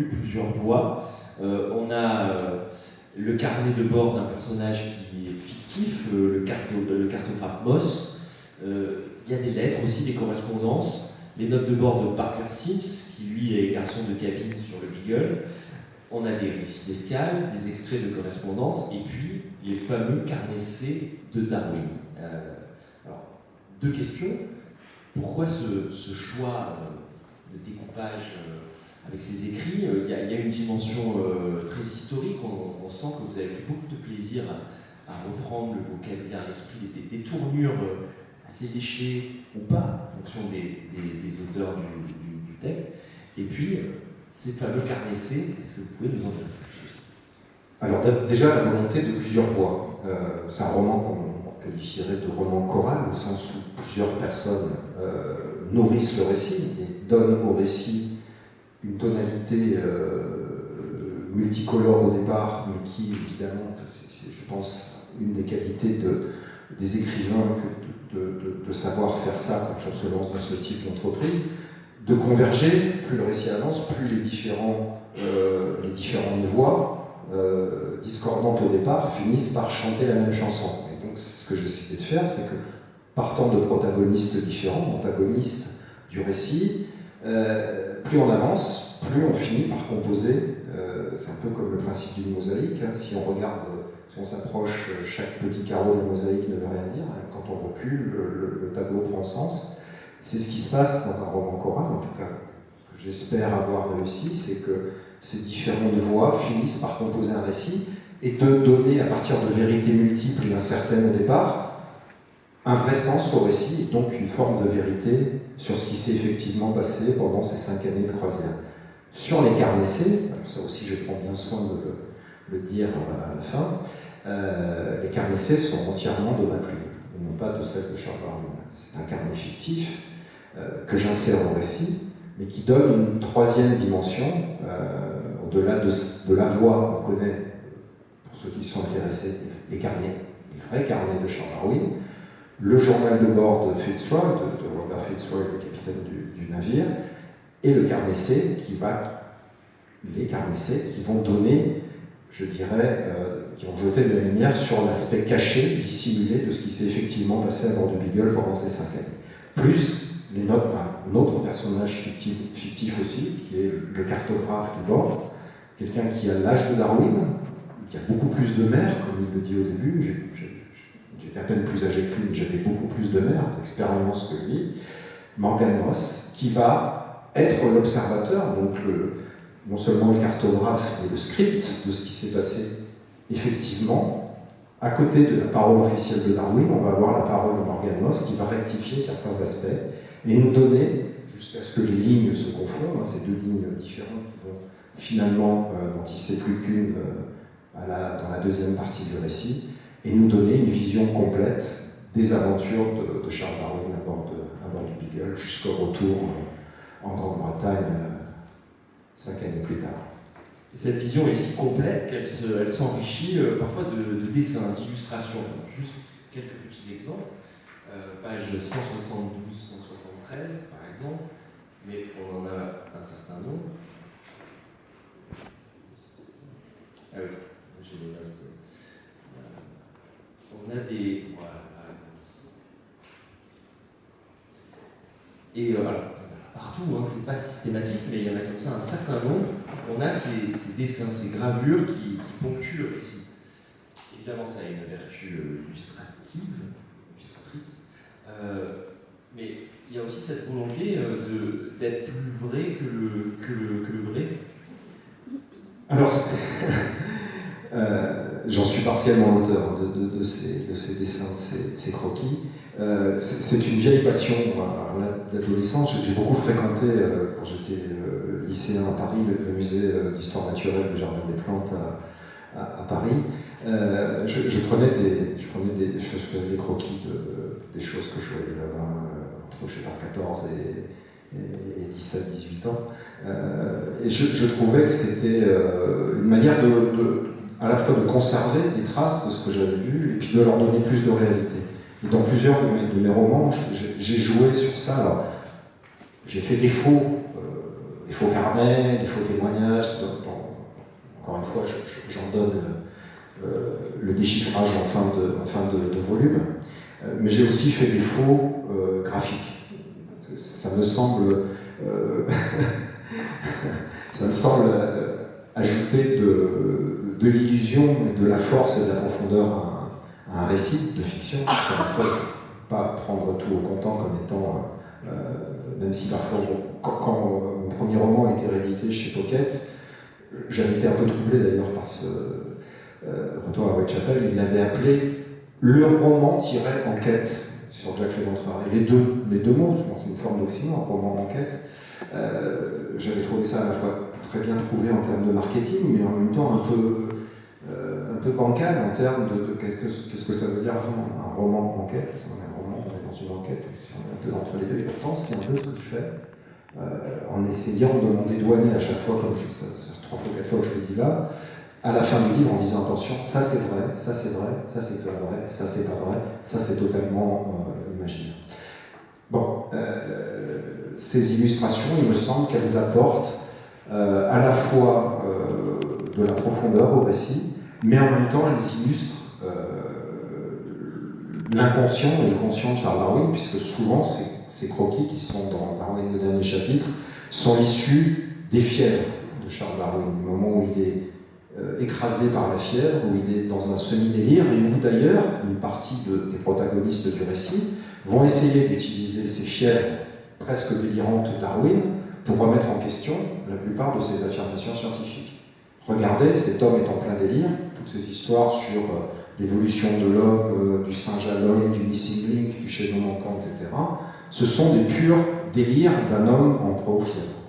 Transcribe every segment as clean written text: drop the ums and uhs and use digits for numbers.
vue, plusieurs voix. On a le carnet de bord d'un personnage qui est fictif, le cartographe Moss. Il y a des lettres aussi, des correspondances, les notes de bord de Parker Sims, qui lui est garçon de cabine sur le Beagle. On a des récits d'escale, des extraits de correspondance, et puis les fameux carnets C de Darwin. Alors, deux questions. Pourquoi ce choix de découpage avec ces écrits? Il y a une dimension très historique. On sent que vous avez pris beaucoup de plaisir à reprendre le vocabulaire, l'esprit, des tournures assez léchées ou pas, en fonction des auteurs du texte. Et puis, ces fameux carnets C, est-ce que vous pouvez nous en dire plus? Alors déjà, la volonté de plusieurs voix. C'est un roman qu'on qualifierait de roman choral, au sens où plusieurs personnes nourrissent le récit et donnent au récit une tonalité multicolore au départ, mais qui, évidemment, c'est, je pense, une des qualités des écrivains de savoir faire ça quand on se lance dans ce type d'entreprise, de converger. Plus le récit avance, plus les différentes voix discordantes au départ finissent par chanter la même chanson. Et donc ce que j'essaie de faire, c'est que partant de protagonistes différents, antagonistes du récit, plus on avance, plus on finit par composer. C'est un peu comme le principe d'une mosaïque. Hein. Si on s'approche, chaque petit carreau de la mosaïque ne veut rien dire. Quand on recule, le tableau prend sens. C'est ce qui se passe dans un roman choral, en tout cas, ce que j'espère avoir réussi, c'est que ces différentes voix finissent par composer un récit et de donner, à partir de vérités multiples et incertaines au départ, un vrai sens au récit et donc une forme de vérité sur ce qui s'est effectivement passé pendant ces 5 années de croisière. Sur les carnets C, alors ça aussi je prends bien soin de le dire à la fin, les carnets C sont entièrement de ma plume, et non pas de celle de Charles Darwin. C'est un carnet fictif que j'insère au récit, mais qui donne une troisième dimension, au-delà de la voix qu'on connaît, pour ceux qui sont intéressés, les carnets, les vrais carnets de Charles Darwin, le journal de bord de Fitzroy, de Robert Fitzroy, le capitaine du navire, et le carnet C les carnets C qui vont donner, je dirais, qui vont jeter de la lumière sur l'aspect caché, dissimulé de ce qui s'est effectivement passé à bord du Beagle pendant ces 5 années. Plus les notes d'un autre personnage fictif aussi, qui est le cartographe du bord, quelqu'un qui a l'âge de Darwin, qui a beaucoup plus de mer, comme il le dit au début. J'étais à peine plus âgé que lui, mais j'avais beaucoup plus de mer, d'expérience que lui, Morgan Moss, qui va être l'observateur, donc non seulement le cartographe, mais le script de ce qui s'est passé effectivement. À côté de la parole officielle de Darwin, on va avoir la parole de Morgan Moss qui va rectifier certains aspects et nous donner, jusqu'à ce que les lignes se confondent, ces deux lignes différentes qui vont finalement n'en tisser plus qu'une dans la deuxième partie du récit, et nous donner une vision complète des aventures de Charles Darwin à bord du Beagle jusqu'au retour en Grande-Bretagne 5 années plus tard. Et cette vision est si complète qu'elle s'enrichit parfois de dessins, d'illustrations. Juste quelques petits exemples. Page 172-173 par exemple, mais on en a un certain nombre. Ah oui, j'ai les notes. On a des... Voilà, et voilà, partout, hein, c'est pas systématique, mais il y en a comme ça un certain nombre. On a ces dessins, ces gravures qui ponctuent le récit. Évidemment, ça a une vertu illustratrice, mais il y a aussi cette volonté d'être plus vrai que le vrai. Alors, j'en suis partiellement l'auteur de ces dessins, de ces croquis. C'est une vieille passion d'adolescent. J'ai beaucoup fréquenté, quand j'étais lycéen à Paris, le musée d'histoire naturelle du Jardin des Plantes à Paris. Je faisais des croquis des choses que je voyais là-bas, entre, je sais pas, 14 et 17-18 ans. Et je trouvais que c'était une manière à la fois de conserver des traces de ce que j'avais vu et puis de leur donner plus de réalité. Et dans plusieurs de mes romans, j'ai joué sur ça. Alors, j'ai fait des faux des faux carnets, des faux témoignages. Encore une fois, j'en donne le déchiffrage en fin de volume. Mais j'ai aussi fait des faux graphiques. Ça me semble, ajouter de l'illusion et de la force et de la profondeur à un récit de fiction. Encore une fois, il ne faut pas prendre tout au comptant comme étant, même si parfois, quand mon premier roman a été réédité chez Pocket, j'avais été un peu troublé d'ailleurs par ce Retour à Whitechapel. Il l'avait appelé le roman-enquête sur Jack l'Éventreur. Et les deux mots, c'est une forme d'oxymore, roman-enquête. J'avais trouvé ça à la fois très bien trouvé en termes de marketing, mais en même temps un peu bancal en termes de qu'est-ce que ça veut dire vraiment un roman-enquête. On est dans une enquête, c'est un peu entre les deux. Et pourtant, c'est un peu ce que je fais. En essayant de m'en dédouaner à chaque fois, comme ça fait 3 fois, 4 fois que je le dis là, à la fin du livre en disant attention, ça c'est vrai, ça c'est vrai, ça c'est pas vrai, ça c'est pas vrai, ça c'est totalement imaginaire. Bon, ces illustrations, il me semble qu'elles apportent à la fois de la profondeur au récit, mais en même temps elles illustrent l'inconscient et le conscient de Charles Darwin, puisque souvent ces croquis qui sont dans Darwin, le dernier chapitre, sont issus des fièvres de Charles Darwin, du moment où il est écrasé par la fièvre, où il est dans un semi-délire, et où d'ailleurs une partie des protagonistes du récit vont essayer d'utiliser ces fièvres presque délirantes de Darwin pour remettre en question la plupart de ses affirmations scientifiques. Regardez, cet homme est en plein délire, toutes ces histoires sur l'évolution de l'homme, du singe à l'homme, du missing link, du chaînon manquant, etc. Ce sont des purs délires d'un homme en proie aux fièvres.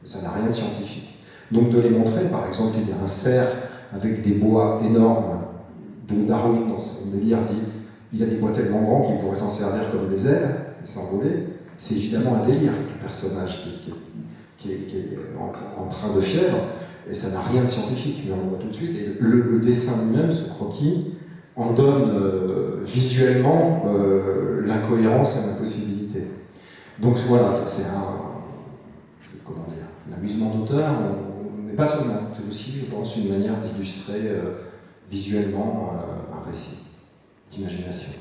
Et ça n'a rien de scientifique. Donc de les montrer, par exemple, il y a un cerf avec des bois énormes, dont Darwin, dans son délire, dit il y a des bois tellement grands qu'il pourrait s'en servir comme des ailes et s'envoler. C'est évidemment un délire du personnage qui est en train de fièvre, et ça n'a rien de scientifique, mais on le voit tout de suite. Et le dessin lui-même, ce croquis, en donne visuellement l'incohérence et l'impossibilité. Donc voilà, ça c'est un amusement d'auteur, mais pas seulement, c'est aussi, je pense, une manière d'illustrer visuellement un récit d'imagination.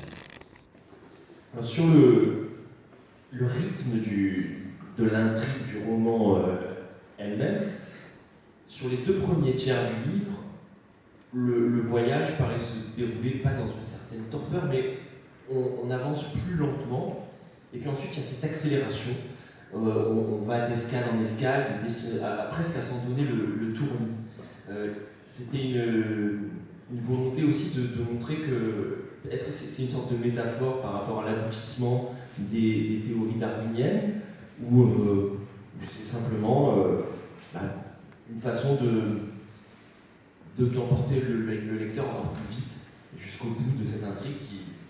Alors, sur le rythme de l'intrigue du roman elle-même, sur les 2 premiers tiers du livre, le voyage paraît se dérouler pas dans une certaine torpeur, mais on avance plus lentement, et puis ensuite il y a cette accélération. On va d'escale en escale, presque à s'en donner le tournis. C'était une volonté aussi de montrer que, est-ce que c'est une sorte de métaphore par rapport à l'aboutissement des théories darwiniennes, ou c'est simplement une façon d'emporter le lecteur encore plus vite jusqu'au bout de cette intrigue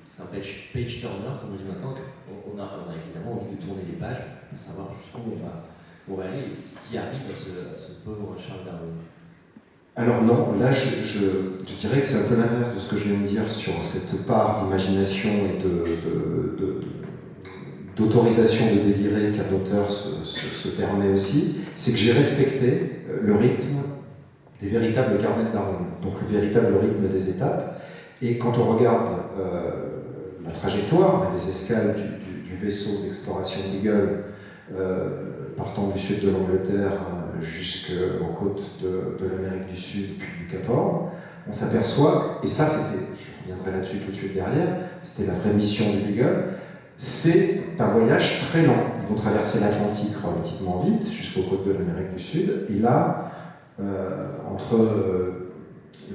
c'est un page turner, comme on dit maintenant. On a évidemment envie de tourner les pages pour savoir jusqu'où on va aller et ce qui arrive à ce pauvre Charles Darwin. Alors non, là je dirais que c'est un peu l'inverse de ce que je viens de dire sur cette part d'imagination et d'autorisation de délirer qu'un auteur se permet aussi. C'est que j'ai respecté le rythme des véritables carnets de Darwin, donc le véritable rythme des étapes. Et quand on regarde la trajectoire, les escales du vaisseau d'exploration Beagle partant du sud de l'Angleterre jusqu'aux côtes de l'Amérique du Sud puis du Cap Horn, on s'aperçoit, et ça c'était, je reviendrai là-dessus tout de suite derrière, c'était la vraie mission du Beagle, c'est un voyage très lent. Ils vont traverser l'Atlantique relativement vite jusqu'aux côtes de l'Amérique du Sud, et là, entre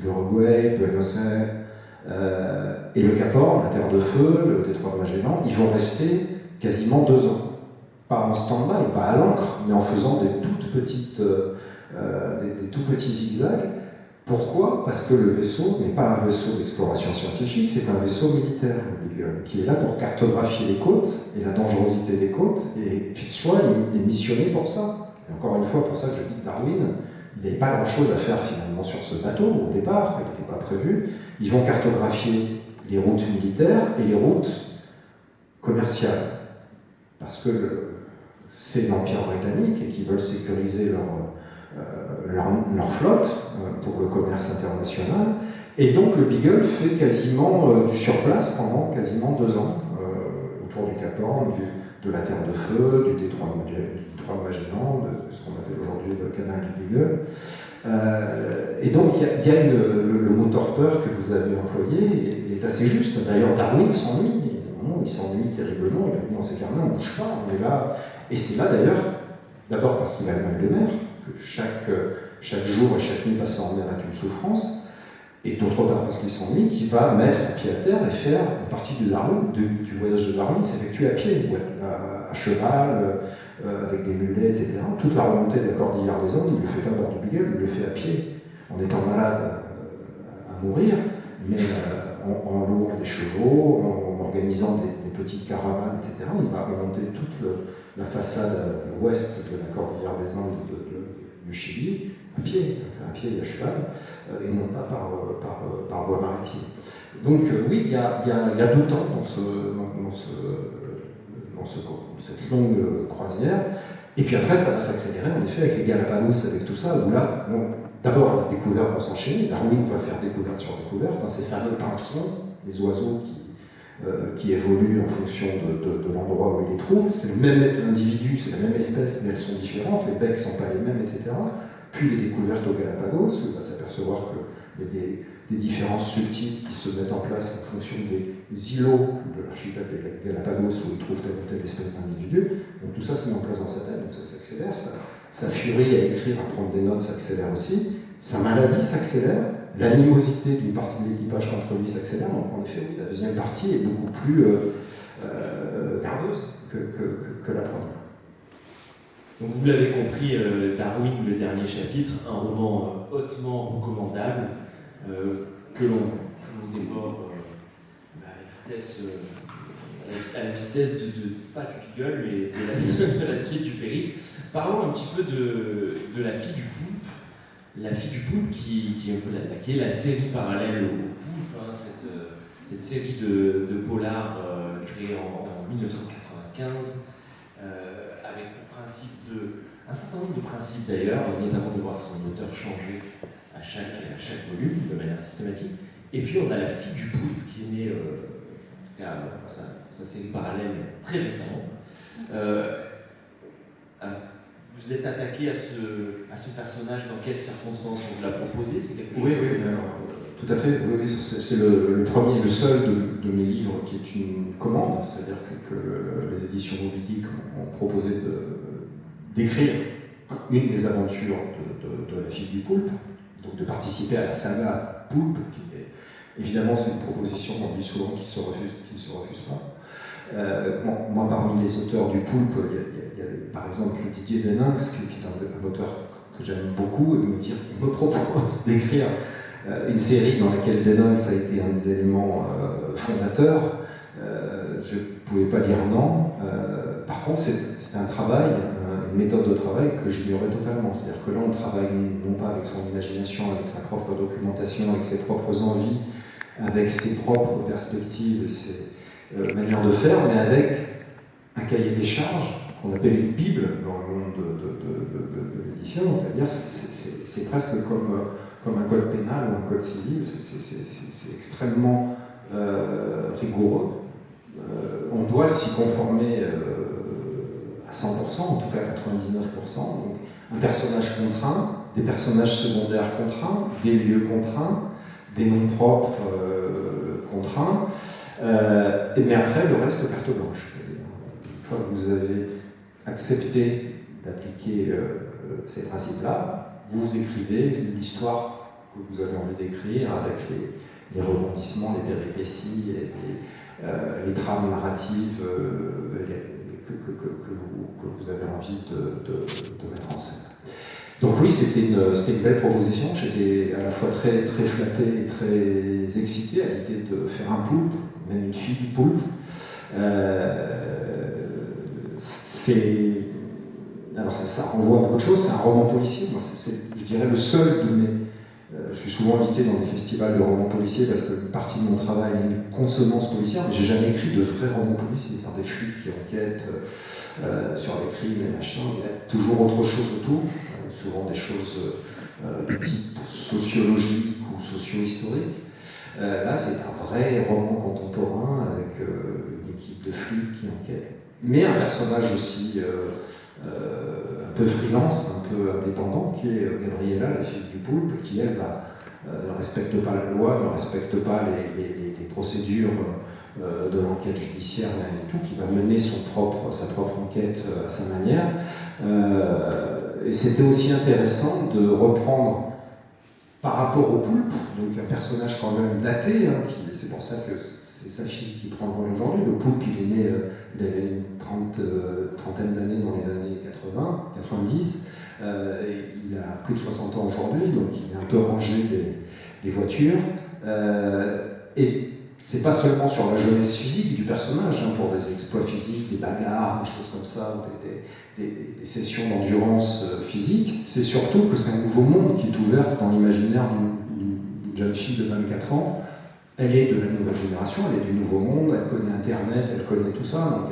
l'Uruguay, Buenos Aires et le Cap Horn, la Terre de Feu, le détroit de Magellan, ils vont rester quasiment 2 ans. Pas en stand-by, pas à l'encre, mais en faisant des tout petits zigzags. Pourquoi ? Parce que le vaisseau n'est pas un vaisseau d'exploration scientifique, c'est un vaisseau militaire, qui est là pour cartographier les côtes et la dangerosité des côtes, et Fitzroy est missionné pour ça. Et encore une fois, pour ça que je dis que Darwin, il n'avait pas grand-chose à faire finalement sur ce bateau au départ, il n'était pas prévu. Ils vont cartographier les routes militaires et les routes commerciales. Parce que c'est l'Empire britannique et qui veulent sécuriser leur flotte pour le commerce international. Et donc le Beagle fait quasiment du surplace pendant quasiment 2 ans, autour du Cap Horn, de la Terre de Feu, du détroit de Magellan, de ce qu'on appelle aujourd'hui le canal du Beagle. Et donc il y a le mot torpeur que vous avez employé est assez juste. D'ailleurs Darwin s'ennuie, il s'ennuie terriblement, il dit dans ces carnets on ne bouge pas, on est là. Et c'est là d'ailleurs, d'abord parce qu'il a le mal de mer, que chaque jour et chaque nuit passé en mer est une souffrance, et d'autre part parce qu'il s'ennuie, qu'il va mettre pied à terre et faire une partie du voyage de Darwin s'effectue à pied, à cheval, avec des mulets, etc. Toute la remontée des cordillères des Andes, il le fait pas à bord du Beagle, il le fait à pied, en étant malade à mourir, mais en louant des chevaux, en organisant des petites caravanes, etc. Il va remonter toute la façade ouest de la cordillère des Andes du Chili, à pied et à cheval, et non pas par voie maritime. Donc oui, il y a 2 temps dans cette longue croisière, et puis après ça va s'accélérer en effet avec les Galapagos, avec tout ça, où là, d'abord la découverte va s'enchaîner, Darwin va faire découverte sur découverte, ces fameux pincerons, les oiseaux qui évoluent en fonction de l'endroit où ils les trouvent, c'est le même individu, c'est la même espèce, mais elles sont différentes, les becs ne sont pas les mêmes, etc. Puis les découvertes aux Galapagos, où il va s'apercevoir qu'il y a des différences subtiles qui se mettent en place en fonction des îlots de l'archipel des Galapagos où il trouve telle ou telle espèce d'individu. Donc tout ça se met en place dans sa tête, donc ça s'accélère, sa furie à écrire, à prendre des notes s'accélère aussi, sa maladie s'accélère, l'animosité d'une partie de l'équipage contre lui s'accélère, donc en effet, la deuxième partie est beaucoup plus nerveuse que la première. Donc vous l'avez compris, Darwin, le dernier chapitre, un roman hautement recommandable, que l'on dévore à la vitesse pas du Beagle, mais de la suite du périple. Parlons un petit peu de La fille du poulpe. La fille du poulpe qui est la série parallèle au poulpe, cette série de polars créée en 1995, avec un certain nombre de principes d'ailleurs, notamment de voir son auteur changer à chaque volume de manière systématique. Et puis on a La fille du poulpe qui est née, en tout cas, sa série parallèle très récemment. Vous êtes attaqué à ce personnage, dans quelles circonstances on vous l'a proposé? C'est quelque chose Oui, tout à fait. Oui, c'est le premier et le seul de mes livres qui est une commande, c'est-à-dire que les éditions Moby Dick ont proposé d'écrire une des aventures de La fille du poulpe, donc de participer à la saga Poulpe, qui est évidemment c'est une proposition, on dit souvent qui ne se refuse pas. Moi, parmi les auteurs du Poulpe, il y a par exemple Didier Deninx, qui est un auteur que j'aime beaucoup, et il me propose d'écrire une série dans laquelle Deninx a été un des éléments fondateurs. Je ne pouvais pas dire non. Par contre, c'est un travail, une méthode de travail que j'ignorais totalement. C'est-à-dire que là, on travaille non pas avec son imagination, avec sa propre documentation, avec ses propres envies, avec ses propres perspectives et ses manière de faire, mais avec un cahier des charges qu'on appelle une Bible dans le monde de l'édition, c'est-à-dire c'est presque comme un code pénal ou un code civil, c'est extrêmement rigoureux. On doit s'y conformer à 100%, en tout cas à 99%. Donc, un personnage contraint, des personnages secondaires contraints, des lieux contraints, des noms propres contraints. Mais après, le reste, carte blanche. Une fois que vous avez accepté d'appliquer ces principes-là, vous écrivez l'histoire que vous avez envie d'écrire avec les rebondissements, les péripéties, les trames narratives que vous avez envie de mettre en scène. Donc oui, c'était une belle proposition. J'étais à la fois très, très flatté et très excité à l'idée de faire un poulpe, même une fille du poulpe. Alors ça renvoie à beaucoup de choses, c'est un roman policier. Moi, c'est, je dirais, le seul je suis souvent invité dans des festivals de romans policiers parce que une partie de mon travail est une consonance policière, mais j'ai jamais écrit de vrais romans policiers, par des flics qui enquêtent sur les crimes et machin. Il y a toujours autre chose autour, souvent des choses de type sociologique ou socio-historique. Là, c'est un vrai roman contemporain avec une équipe de flics qui enquête, mais un personnage aussi un peu freelance, un peu indépendant, qui est Gabriella, la fille du poulpe, qui elle ne respecte pas la loi, ne respecte pas les procédures de l'enquête judiciaire et tout, qui va mener sa propre enquête à sa manière. Et c'était aussi intéressant de reprendre par rapport au poulpe, donc un personnage quand même daté, hein, c'est pour ça que c'est sa fille qui prend le rôle aujourd'hui. Le poulpe, il est né, il avait une trentaine d'années dans les années 80, 90. Il a plus de 60 ans aujourd'hui, donc il est un peu rangé des voitures. Et c'est pas seulement sur la jeunesse physique du personnage, hein, pour des exploits physiques, des bagarres, des choses comme ça, des sessions d'endurance physique, c'est surtout que c'est un nouveau monde qui est ouvert dans l'imaginaire d'une jeune fille de 24 ans. Elle est de la nouvelle génération, elle est du nouveau monde, elle connaît Internet, elle connaît tout ça, donc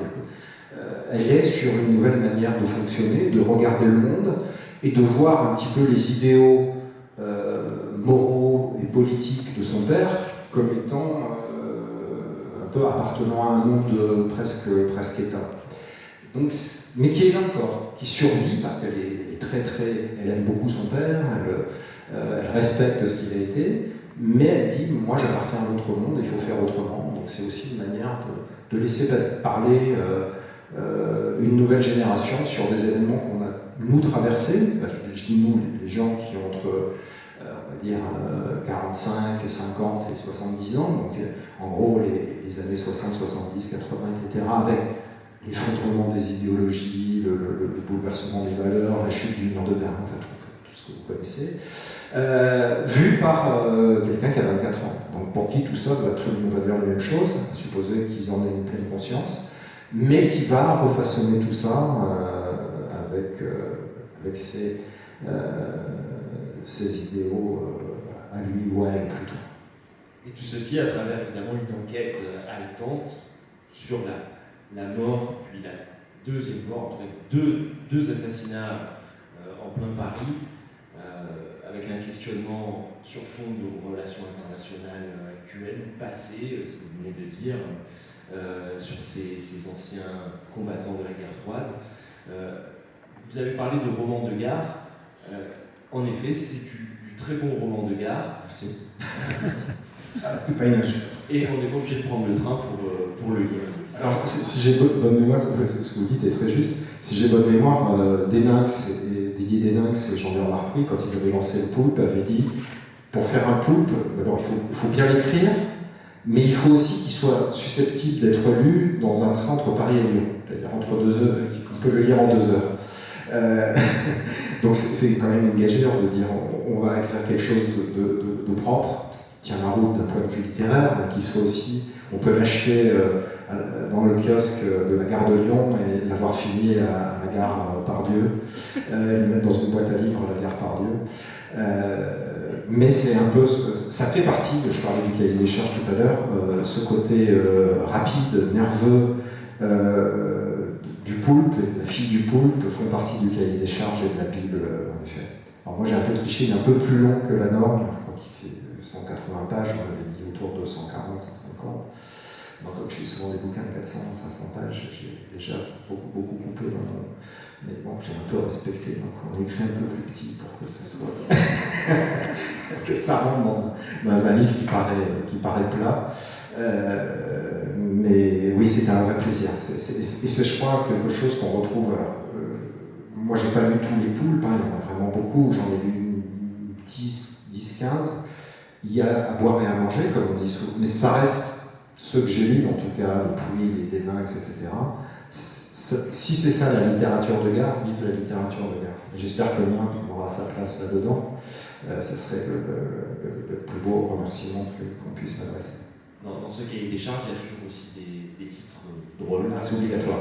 elle est sur une nouvelle manière de fonctionner, de regarder le monde et de voir un petit peu les idéaux moraux et politiques de son père comme étant un peu appartenant à un monde presque éteint. Donc, mais qui est là encore, qui survit parce qu'elle est elle aime beaucoup son père, elle respecte ce qu'il a été, mais elle dit, moi j'appartiens à un autre monde, il faut faire autrement. Donc c'est aussi une manière de laisser parler une nouvelle génération sur des événements qu'on a, nous, traversés. Je dis nous, les gens qui ont entre, on va dire, 45, 50 et 70 ans, donc en gros les années 60, 70, 80, etc., avec l'effondrement des idéologies, le bouleversement des valeurs, la chute du mur de Berlin, enfin tout ce que vous connaissez, vu par quelqu'un qui a 24 ans. Donc pour qui tout ça doit absolument pas dire la même chose, à supposer qu'ils en aient une pleine conscience, mais qui va refaçonner tout ça avec ses idéaux à lui ou à elle plutôt. Et tout ceci à travers évidemment une enquête haletante sur la mort, puis la deuxième mort, en tout cas deux assassinats en plein Paris, avec un questionnement sur fond de relations internationales actuelles, passées, ce que vous venez de dire, sur ces anciens combattants de la guerre froide. Vous avez parlé de roman de gare. En effet, c'est du très bon roman de gare. Merci. C'est pas une injure. Et on n'est pas obligé de prendre le train pour le lire. Alors, si j'ai bonne mémoire, ce que vous dites est très juste. Si j'ai bonne mémoire, Didier Déninx et Jean-Bernard Marpry, quand ils avaient lancé le poulpe, avaient dit, pour faire un poulpe, d'abord il faut bien l'écrire, mais il faut aussi qu'il soit susceptible d'être lu dans un train entre Paris et Lyon, c'est-à-dire entre 2 heures, on peut le lire en 2 heures. Donc c'est quand même une gageure de dire on va écrire quelque chose de propre, qui tient la route d'un point de vue littéraire, mais qui soit aussi, on peut l'acheter dans le kiosque de la gare de Lyon et l'avoir fini à la gare Pardieu, le mettre dans une boîte à livres à la gare Pardieu. Mais c'est un peu, ça fait partie, je parlais du cahier des charges tout à l'heure, ce côté rapide, nerveux du poulpe, et la fille du poulpe font partie du cahier des charges et de la Bible, en effet. Alors moi j'ai un peu triché, il est un peu plus long que la norme, je crois qu'il fait 180 pages, on avait dit autour de 140, 150. Moi, comme je fais souvent des bouquins de 400, 500 pages, j'ai déjà beaucoup coupé dans mon... Mais bon, j'ai un peu respecté, donc on écrit un peu plus petit pour que ce soit... que ça rentre dans un livre qui paraît plat. Mais oui, c'était un vrai plaisir. Et c'est, je crois, quelque chose qu'on retrouve... moi, j'ai pas lu tous les poulpes, hein, il y en a vraiment beaucoup, j'en ai lu 10, 15. Il y a à boire et à manger, comme on dit souvent, mais ça reste... Ceux que j'ai lus, en tout cas, les Pouilles, les Déninx, etc., si c'est ça la littérature de gare, vive la littérature de gare. J'espère que le mien prendra sa place là-dedans. Ça serait le plus beau remerciement qu'on puisse m'adresser. dans ce cahier des charges, il y a toujours aussi des titres drôles. Ah, c'est obligatoire.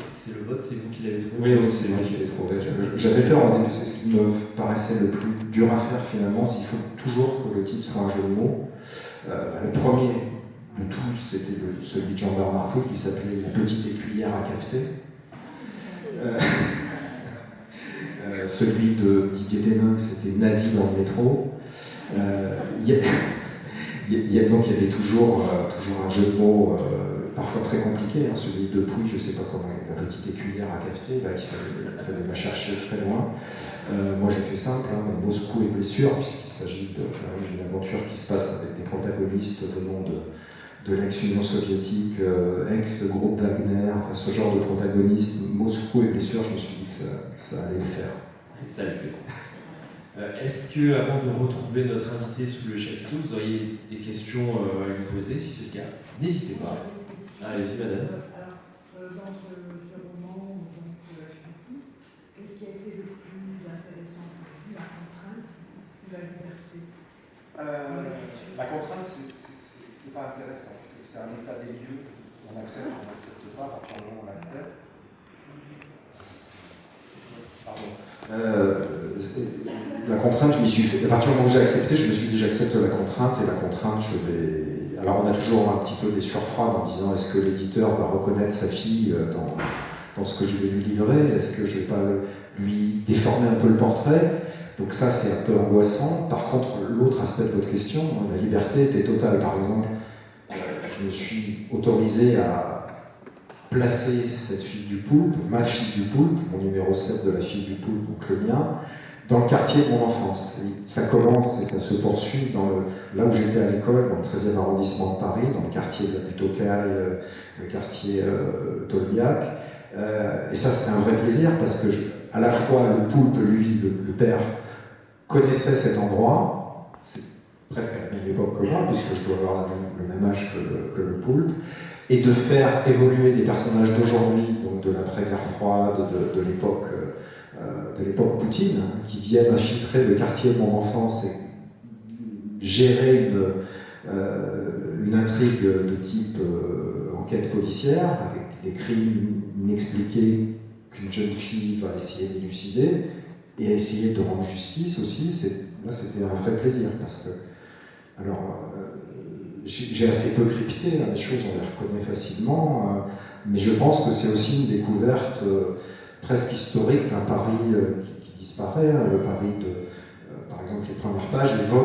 C'est le vote, c'est vous qui l'avez trouvé? Oui, oui, c'est moi qui l'ai trouvé. J'avais peur au début, c'est ce qui me paraissait le plus dur à faire finalement, il faut toujours que le titre soit un jeu de mots. Le premier de tous, c'était celui de Jean-Bernard Fouque qui s'appelait La petite écuyère à cafeter. Celui de Didier Deninck, c'était Nazi dans le métro. Donc il y avait toujours un jeu de mots parfois très compliqué. Hein. Celui de Pouille, je ne sais pas comment, La petite écuyère à cafeter, là, il fallait la chercher très loin. Moi j'ai fait simple, hein, Moscou et blessure, puisqu'il s'agit d'une aventure qui se passe avec des protagonistes venant de l'ex-Union soviétique, ex-groupe Wagner, enfin, ce genre de protagonistes. Moscou et blessure, je me suis dit que ça allait le faire. Ça le fait. Est-ce que, avant de retrouver notre invité sous le chapiteau, vous auriez des questions à lui poser? Si c'est le cas, n'hésitez pas. Allez-y, madame. Alors, dans ce roman, qu'est-ce qui a été le plus intéressant pour vous, la contrainte ou la liberté? La contrainte, c'est pas intéressant. C'est un état des lieux. On accepte, on n'accepte pas, à partir du moment où on accepte. Pardon. La contrainte, je m'y suis fait. À partir du moment où j'ai accepté, je me suis dit j'accepte la contrainte, et la contrainte, je vais. Alors on a toujours un petit peu des sueurs froides en disant est-ce que l'éditeur va reconnaître sa fille dans ce que je vais lui livrer, est-ce que je vais pas lui déformer un peu le portrait. Donc ça c'est un peu angoissant. Par contre, l'autre aspect de votre question, la liberté était totale. Par exemple, je me suis autorisé à placer cette fille du Poulpe, ma fille du Poulpe, mon numéro 7 de la fille du Poulpe, donc le mien, dans le quartier de mon enfance. Et ça commence et ça se poursuit là où j'étais à l'école, dans le 13e arrondissement de Paris, dans le quartier de la Butte aux Cailles, le quartier Tolbiac. Et ça, c'était un vrai plaisir parce que à la fois le Poulpe, lui, le père, connaissait cet endroit, c'est presque à la même époque que moi, puisque je dois avoir le même âge que le Poulpe, et de faire évoluer des personnages d'aujourd'hui, donc de l'après-guerre froide, de l'époque Poutine, qui viennent infiltrer le quartier de mon enfance et gérer une intrigue de type enquête policière, avec des crimes inexpliqués qu'une jeune fille va essayer d'élucider, et essayer de rendre justice aussi. Là, c'était un vrai plaisir, parce que... Alors, j'ai assez peu crypté, hein, les choses on les reconnaît facilement, mais je pense que c'est aussi une découverte presque historique d'un Paris qui disparaît, hein, le Paris de, par exemple, les premières pages évoquent